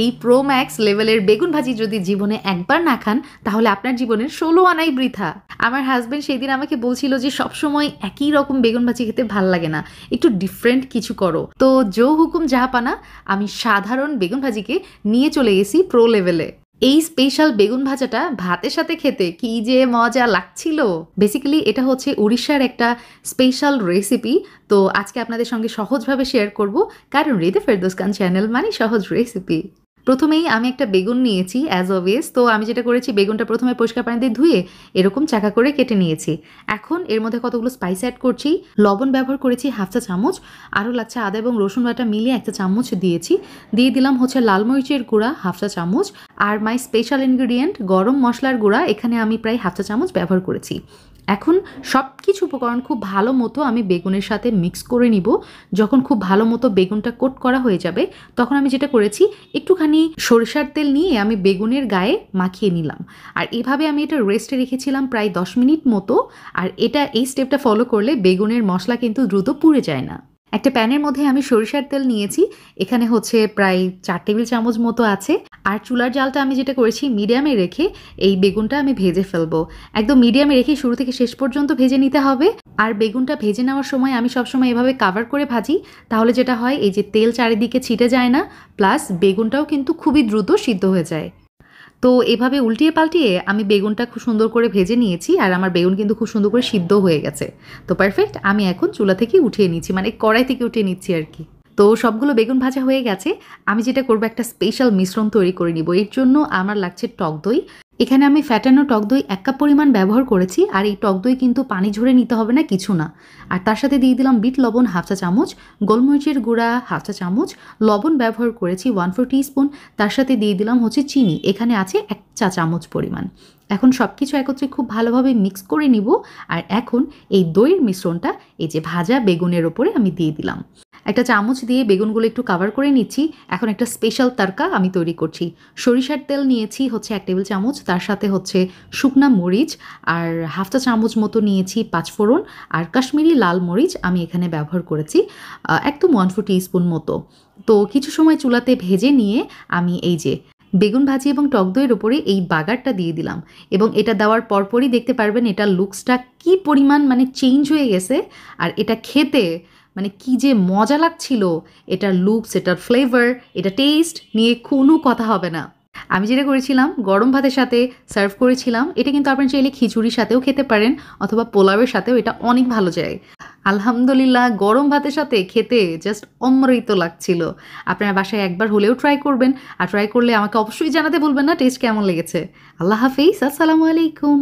এই pro max লেভেলের বেগুন ভাজি যদি জীবনে একবার না খান তাহলে আপনার জীবনের 16 আনাই বৃথা। আমার হাজবেন্ড সেদিন আমাকে বলছিল যে সবসময় একই রকম বেগুন ভাজি খেতে ভাল লাগে না, একটু ডিফারেন্ট কিছু করো। তো জো হুকুম জাহাপানা, আমি সাধারণ বেগুন ভাজিকে নিয়ে চলে গেছি প্রো লেভেলে। এই স্পেশাল বেগুন ভাজাটা ভাতের সাথে খেতে কি যে মজা লাগছিল। বেসিক্যালি এটা হচ্ছে উড়িষ্যার একটা স্পেশাল রেসিপি। তো আজকে আপনাদের সঙ্গে সহজভাবে শেয়ার করব, কারণ হৃদয় ফেরদৌস খান চ্যানেল মানে সহজ রেসিপি। প্রথমেই আমি একটা বেগুন নিয়েছি অ্যাজ অলওয়েজ। তো আমি যেটা করেছি, বেগুনটা প্রথমে পরিষ্কার পানিতে ধুয়ে এরকম চাকা করে কেটে নিয়েছি। এখন এর মধ্যে কতগুলো স্পাইস অ্যাড করছি। লবণ ব্যবহার করেছি হাফ চা চামচ, আরও লাগছে আদা এবং রসুন বাটা মিলিয়ে 1 চা চামচ দিয়েছি। দিয়ে দিলাম হচ্ছে লাল মরিচের গুঁড়া হাফ চা চামচ, আর মাই স্পেশাল ইনগ্রিডিয়েন্ট গরম মশলার গুঁড়া, এখানে আমি প্রায় হাফ চা চামচ ব্যবহার করেছি। এখন সব কিছু উপকরণ খুব ভালো মতো আমি বেগুনের সাথে মিক্স করে নিব। যখন খুব ভালো মতো বেগুনটা কোট করা হয়ে যাবে, তখন আমি যেটা করেছি, একটুখানি সরিষার তেল নিয়ে আমি বেগুনের গায়ে মাখিয়ে নিলাম। আর এভাবে আমি এটা রেস্টে রেখেছিলাম প্রায় 10 মিনিট মতো। আর এই স্টেপটা ফলো করলে বেগুনের মশলা কিন্তু দ্রুত পুড়ে যায় না। একটা প্যানের মধ্যে আমি সরিষার তেল নিয়েছি, এখানে হচ্ছে প্রায় 4 টেবিল চামচ মতো আছে। আর চুলার জালটা আমি যেটা করেছি মিডিয়ামে রেখে এই বেগুনটা আমি ভেজে ফেলবো। একদম মিডিয়ামে রেখে শুরু থেকে শেষ পর্যন্ত ভেজে নিতে হবে। আর বেগুনটা ভেজে নেওয়ার সময় আমি সবসময় এভাবে কাভার করে ভাজি, তাহলে যেটা হয় এই যে তেল চারিদিকে ছিটে যায় না, প্লাস বেগুনটাও কিন্তু খুবই দ্রুত সিদ্ধ হয়ে যায়। তো এভাবে উল্টিয়ে পাল্টিয়ে আমি বেগুনটা খুব সুন্দর করে ভেজে নিয়েছি, আর আমার বেগুন কিন্তু খুব সুন্দর করে সিদ্ধ হয়ে গেছে। তো পারফেক্ট, আমি এখন চুলা থেকে উঠিয়ে নিচ্ছি, মানে কড়াই থেকে উঠিয়ে নিচ্ছি আর কি। তো সবগুলো বেগুন ভাজা হয়ে গেছে। আমি যেটা করবো, একটা স্পেশাল মিশ্রণ তৈরি করে নিব। এর জন্য আমার লাগছে টক দই। এখানে আমি ফ্যাটানো টক দই 1 কাপ পরিমাণ ব্যবহার করেছি। আর এই টক দই কিন্তু পানি ঝরে নিতে হবে না, কিছু না। আর তার সাথে দিয়ে দিলাম বিট লবণ হাফ চা চামচ, গোলমরিচের গুঁড়া হাফ চা চামচ, লবণ ব্যবহার করেছি 1/4 টিস্পুন। তার সাথে দিয়ে দিলাম হচ্ছে চিনি, এখানে আছে 1 চা চামচ পরিমাণ। এখন সব কিছু একত্রে খুব ভালোভাবে মিক্স করে নিব। আর এখন এই দইয়ের মিশ্রণটা এই যে ভাজা বেগুনের ওপরে আমি দিয়ে দিলাম। একটা চামচ দিয়ে বেগুনগুলো একটু কাভার করে নিচ্ছি। এখন একটা স্পেশাল তড়কা আমি তৈরি করছি। সরিষার তেল নিয়েছি হচ্ছে 1 টেবিল চামচ, তার সাথে হচ্ছে শুকনা মরিচ আর হাফ চা চামচ মতো নিয়েছি পাঁচফোড়ন, আর কাশ্মীরি লাল মরিচ আমি এখানে ব্যবহার করেছি একদম 1/4 টিস্পুন মতো। তো কিছু সময় চুলাতে ভেজে নিয়ে আমি এই যে বেগুন ভাজি এবং টক দইয়ের ওপরে এই বাগারটা দিয়ে দিলাম। এবং এটা দেওয়ার পরপরই দেখতে পারবেন এটা লুকসটা কি পরিমাণ মানে চেঞ্জ হয়ে গেছে। আর এটা খেতে মানে কি যে মজা লাগছিল। এটার লুকস, এটার ফ্লেভার, এটা টেস্ট নিয়ে কোনো কথা হবে না। আমি যেটা করেছিলাম, গরম ভাতের সাথে সার্ভ করেছিলাম। এটা কিন্তু আপনারা চাইলে খিচুড়ির সাথেও খেতে পারেন, অথবা পোলাওয়ের সাথেও এটা অনেক ভালো যায়। আলহামদুলিল্লাহ, গরম ভাতের সাথে খেতে জাস্ট অমৃত লাগছিল। আপনারা বাসায় একবার হলেও ট্রাই করবেন। আর ট্রাই করলে আমাকে অবশ্যই জানাতে ভুলবেন না টেস্ট কেমন লেগেছে। আল্লাহ হাফিজ, আসসালামু আলাইকুম।